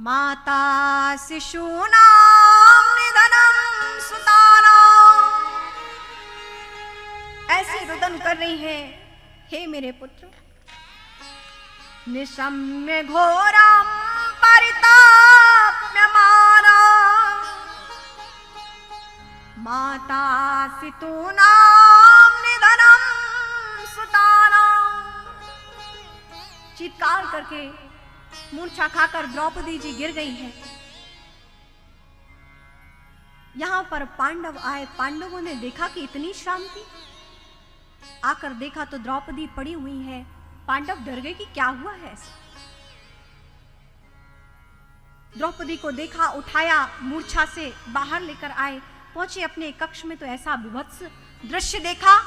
माता शिशूनां निधनं सुतानां। ऐसे रुदन कर रही है, हे मेरे पुत्र, निशम्य घोरम परिताप्यमाना माता सितूनां निधनं सुतानां। चित्कार करके मूर्छा खाकर द्रौपदी जी गिर गई है। यहां पर पांडव आए, पांडवों ने देखा कि इतनी शांति, आकर देखा तो द्रौपदी पड़ी हुई है। पांडव डर गए कि क्या हुआ है ऐसा। द्रौपदी को देखा, उठाया, मूर्छा से बाहर लेकर आए, पहुंचे अपने कक्ष में तो ऐसा विभत्स दृश्य देखा,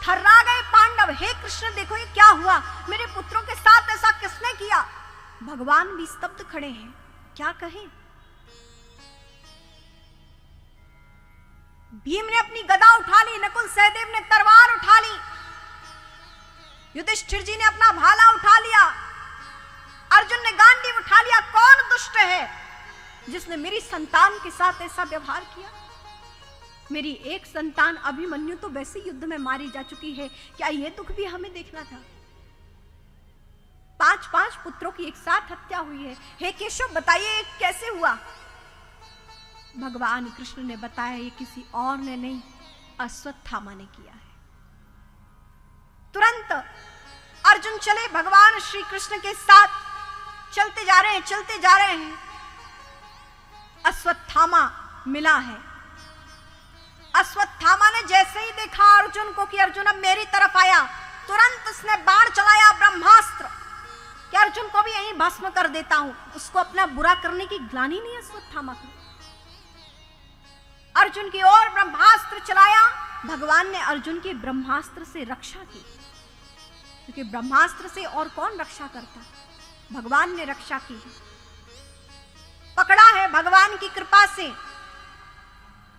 थर्रा गए पांडव। हे कृष्ण, देखो ये क्या हुआ, मेरे पुत्रों के साथ ऐसा किसने किया। भगवान भी स्तब्ध खड़े हैं, क्या कहें। भीम ने अपनी गदा उठा ली, नकुल सहदेव ने तलवार उठा ली, युधिष्ठिर जी ने अपना भाला उठा लिया, अर्जुन ने गांडीव उठा लिया। कौन दुष्ट है जिसने मेरी संतान के साथ ऐसा व्यवहार किया। मेरी एक संतान अभिमन्यु तो वैसे युद्ध में मारी जा चुकी है, क्या यह दुख भी हमें देखना था। 5 पुत्रों की एक साथ हत्या हुई है। हे केशव, बताइए कैसे हुआ। भगवान कृष्ण ने बताया, ये किसी और ने नहीं, अश्वत्थामा ने किया है। तुरंत अर्जुन चले भगवान श्री कृष्ण के साथ, चलते जा रहे हैं। अश्वत्थामा मिला है। अश्वत्थामा ने जैसे ही देखा अर्जुन को कि अर्जुन अब मेरी तरफ आया, तुरंत उसने बाण चलाया, ब्रह्मास्त्र, कि अर्जुन को भी यहीं भस्म कर देता हूं। उसको अपना बुरा करने की ग्लानि नहीं अश्वत्थामा को। अर्जुन की ओर ब्रह्मास्त्र चलाया, भगवान ने अर्जुन की ब्रह्मास्त्र से रक्षा की, क्योंकि ब्रह्मास्त्र से और कौन रक्षा करता, भगवान ने रक्षा की। पकड़ा है भगवान की कृपा से,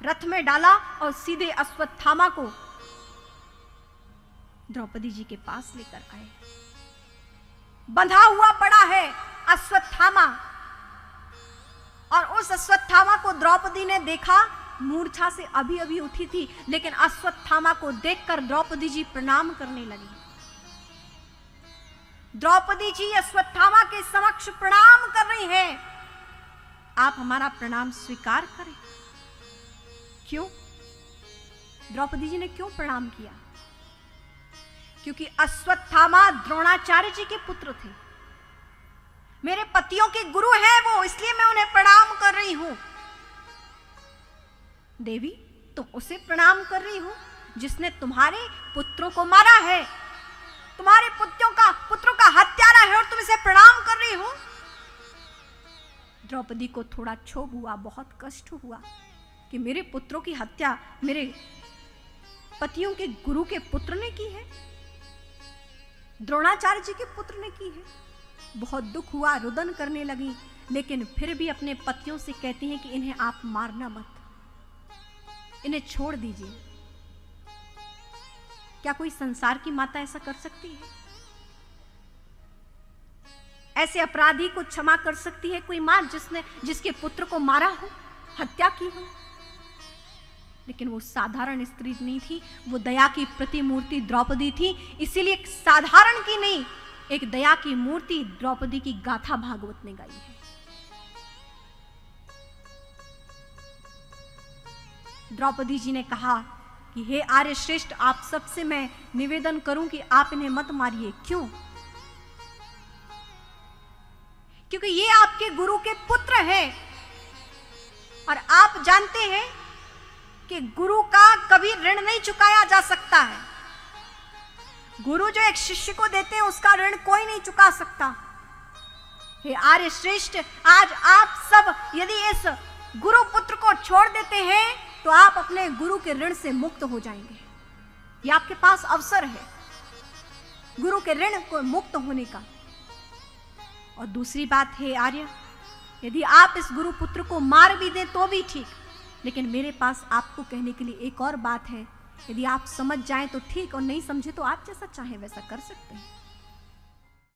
रथ में डाला और सीधे अश्वत्थामा को द्रौपदी जी के पास लेकर आए। बंधा हुआ पड़ा है अश्वत्थामा, और उस अश्वत्थामा को द्रौपदी ने देखा, मूर्छा से अभी अभी उठी थी, लेकिन अश्वत्थामा को देखकर द्रौपदी जी प्रणाम करने लगी। द्रौपदी जी अश्वत्थामा के समक्ष प्रणाम कर रही हैं। आप हमारा प्रणाम स्वीकार करें। क्यों? द्रौपदी जी ने क्यों प्रणाम किया? क्योंकि अश्वत्थामा द्रोणाचार्य जी के पुत्र थे, मेरे पतियों के गुरु हैं वो, इसलिए मैं उन्हें प्रणाम कर रही हूं। देवी, तुम उसे प्रणाम कर रही हो जिसने तुम्हारे पुत्रों को मारा है, तुम्हारे पुत्रों का हत्यारा है, और तुम इसे प्रणाम कर रही हो। द्रौपदी को थोड़ा क्षोभ हुआ, बहुत कष्ट हुआ कि मेरे पुत्रों की हत्या मेरे पतियों के गुरु के पुत्र ने की है, द्रोणाचार्य जी के पुत्र ने की है। बहुत दुख हुआ, रुदन करने लगी, लेकिन फिर भी अपने पतियों से कहती हैं कि इन्हें आप मारना मत, इन्हें छोड़ दीजिए। क्या कोई संसार की माता ऐसा कर सकती है? ऐसे अपराधी को क्षमा कर सकती है कोई मां जिसके पुत्र को मारा हो, हत्या की हो? लेकिन वो साधारण स्त्री नहीं थी, वो दया की प्रतिमूर्ति द्रौपदी थी। इसीलिए साधारण की नहीं, एक दया की मूर्ति द्रौपदी की गाथा भागवत ने गाई है। द्रौपदी जी ने कहा कि हे आर्य श्रेष्ठ, आप सबसे मैं निवेदन करूं कि आप इन्हें मत मारिए। क्यों? क्योंकि ये आपके गुरु के पुत्र हैं, और आप जानते हैं कि गुरु का कभी ऋण नहीं चुकाया जा सकता है। गुरु जो एक शिष्य को देते हैं उसका ऋण कोई नहीं चुका सकता। हे आर्य श्रेष्ठ, आज आप सब यदि इस गुरु पुत्र को छोड़ देते हैं तो आप अपने गुरु के ऋण से मुक्त हो जाएंगे। ये आपके पास अवसर है गुरु के ऋण को मुक्त होने का। और दूसरी बात है आर्य, यदि आप इस गुरु पुत्र को मार भी दें तो भी ठीक, लेकिन मेरे पास आपको कहने के लिए एक और बात है। यदि आप समझ जाएं तो ठीक, और नहीं समझे तो आप जैसा चाहें वैसा कर सकते हैं।